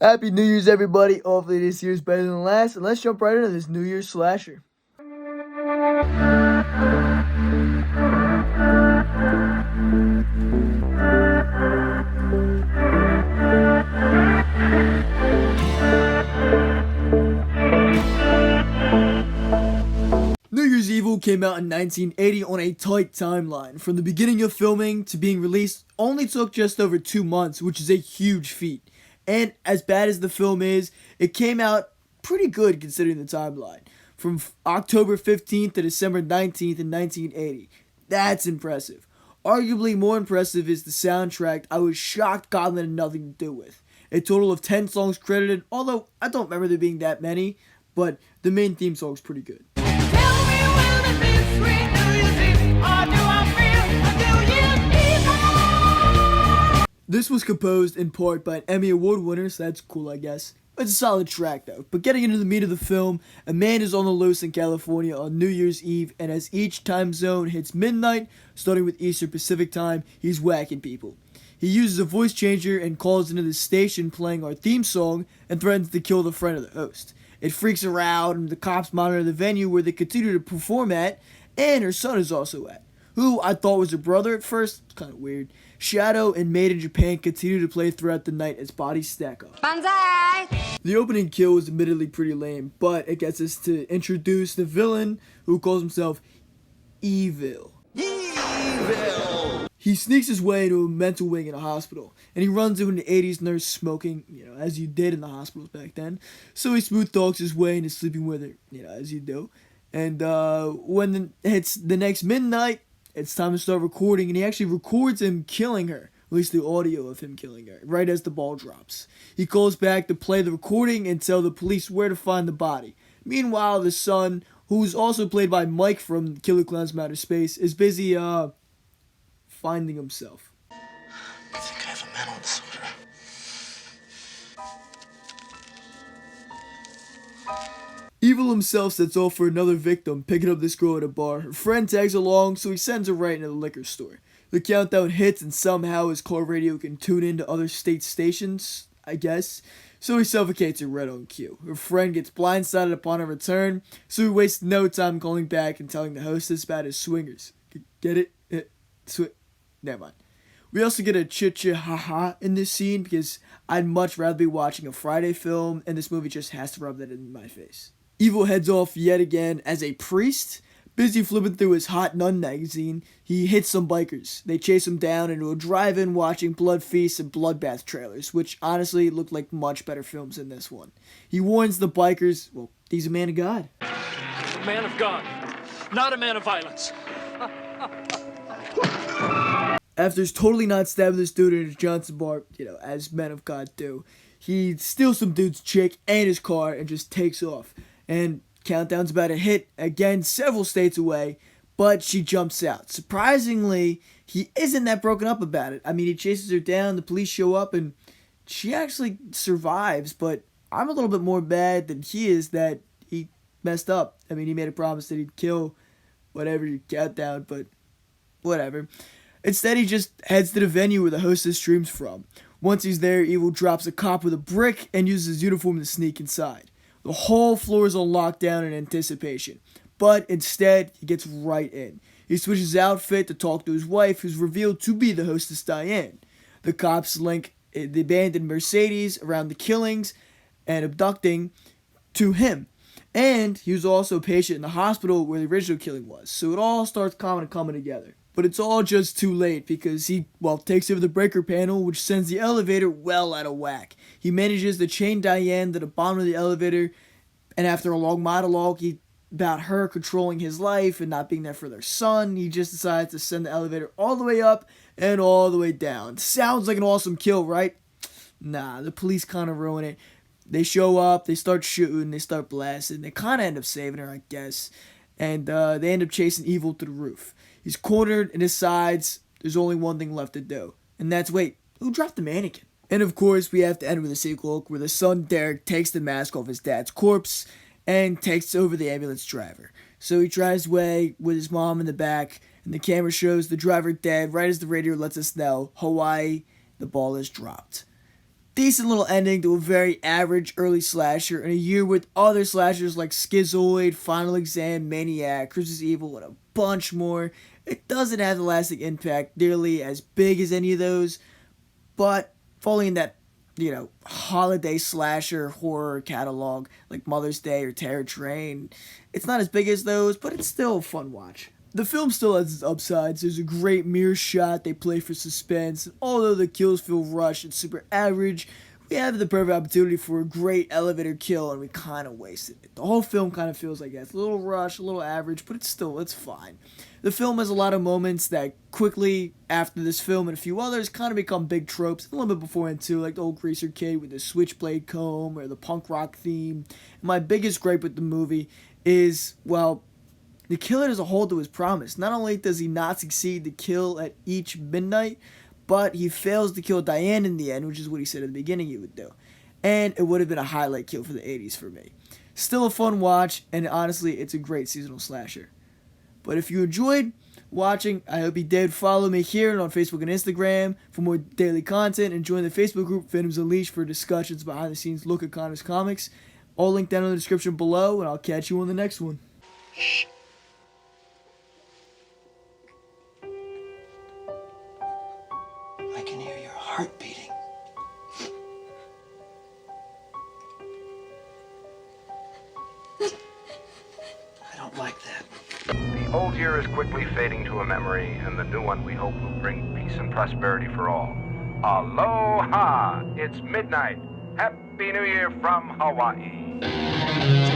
Happy New Year's, everybody. Hopefully this year's better than last. And let's jump right into this New Year's slasher. New Year's Evil came out in 1980 on a tight timeline. From the beginning of filming to being released only took just over 2 months, which is a huge feat. And as bad as the film is, it came out pretty good considering the timeline. From October 15th to December 19th in 1980. That's impressive. Arguably more impressive is the soundtrack I was shocked Godwin had nothing to do with. A total of 10 songs credited, although I don't remember there being that many, but the main theme song's pretty good. This was composed in part by an Emmy Award winner, so that's cool, I guess. It's a solid track, though. But getting into the meat of the film, a man is on the loose in California on New Year's Eve, and as each time zone hits midnight, starting with Eastern Pacific time, he's whacking people. He uses a voice changer and calls into the station playing our theme song and threatens to kill the friend of the host. It freaks her out, and the cops monitor the venue where they continue to perform at, and her son is also at, who I thought was her brother at first. It's kind of weird. Shadow and Made in Japan continue to play throughout the night as bodies stack up. Banzai! The opening kill was admittedly pretty lame, but it gets us to introduce the villain who calls himself Evil. Evil! He sneaks his way into a mental wing in a hospital, and he runs into an 80s nurse smoking, as you did in the hospitals back then. So he smooth talks his way into sleeping with her, as you do. And when it's the next midnight, it's time to start recording, and he actually records him killing her, at least the audio of him killing her, right as the ball drops. He calls back to play the recording and tell the police where to find the body. Meanwhile, the son, who's also played by Mike from Killer Clowns from Outer Space, is busy, finding himself. I think I have a mental disorder. Evil himself sets off for another victim, picking up this girl at a bar. Her friend tags along, so he sends her right into the liquor store. The countdown hits, and somehow his car radio can tune into other state stations, I guess. So he suffocates her right on cue. Her friend gets blindsided upon her return, so he wastes no time calling back and telling the hostess about his swingers. Get it? Never mind. We also get a chit-cha-ha-ha in this scene because I'd much rather be watching a Friday film, and this movie just has to rub that in my face. Evil heads off yet again as a priest. Busy flipping through his Hot Nun magazine, he hits some bikers. They chase him down into a drive-in watching blood feasts and bloodbath trailers, which honestly look like much better films than this one. He warns the bikers, well, he's a man of God. He's a man of God, not a man of violence. After he's totally not stabbing this dude in his Johnson bar, as men of God do, he steals some dude's chick and his car and just takes off. And countdown's about to hit, again, several states away, but she jumps out. Surprisingly, he isn't that broken up about it. I mean, he chases her down, the police show up, and she actually survives, but I'm a little bit more mad than he is that he messed up. I mean, he made a promise that he'd kill whatever you countdown, but whatever. Instead, he just heads to the venue where the hostess streams from. Once he's there, Evil drops a cop with a brick and uses his uniform to sneak inside. The whole floor is on lockdown in anticipation, but instead, he gets right in. He switches his outfit to talk to his wife, who's revealed to be the hostess Diane. The cops link the abandoned Mercedes around the killings and abducting to him. And he was also a patient in the hospital where the original killing was, so it all starts coming together. But it's all just too late because he, takes over the breaker panel, which sends the elevator well out of whack. He manages to chain Diane to the bottom of the elevator, and after a long monologue about her controlling his life and not being there for their son, he just decides to send the elevator all the way up and all the way down. Sounds like an awesome kill, right? Nah, the police kind of ruin it. They show up, they start shooting, they start blasting. They kind of end up saving her, I guess. And they end up chasing Evil to the roof. He's cornered and decides there's only one thing left to do. And that's, wait, who dropped the mannequin? And of course, we have to end with a sequel where the son, Derek, takes the mask off his dad's corpse and takes over the ambulance driver. So he drives away with his mom in the back, and the camera shows the driver dead right as the radio lets us know, Hawaii, the ball is dropped. decent little ending to a very average early slasher in a year with other slashers like Schizoid, Final Exam, Maniac, Christmas Evil, and a bunch more. It doesn't have the lasting impact nearly as big as any of those, but falling in that, holiday slasher horror catalog like Mother's Day or Terror Train, it's not as big as those, but it's still a fun watch. The film still has its upsides. There's a great mirror shot they play for suspense, and although the kills feel rushed and super average, we have the perfect opportunity for a great elevator kill, and we kind of wasted it. The whole film kind of feels like that. It's a little rushed, a little average, but it's fine. The film has a lot of moments that quickly, after this film and a few others, kind of become big tropes, a little bit beforehand too, like the old greaser kid with the switchblade comb, or the punk rock theme. And my biggest gripe with the movie is, well, the killer doesn't hold to his promise. Not only does he not succeed to kill at each midnight, but he fails to kill Diane in the end, which is what he said at the beginning he would do. And it would have been a highlight kill for the 80s for me. Still a fun watch, and honestly, it's a great seasonal slasher. But if you enjoyed watching, I hope you did. Follow me here and on Facebook and Instagram for more daily content, and join the Facebook group Fandoms Unleashed for discussions behind the scenes look at Connor's comics. All linked down in the description below, and I'll catch you on the next one. Shh. I can hear your heart beating. I don't like that. The old year is quickly fading to a memory, and the new one we hope will bring peace and prosperity for all. Aloha! It's midnight. Happy New Year from Hawaii.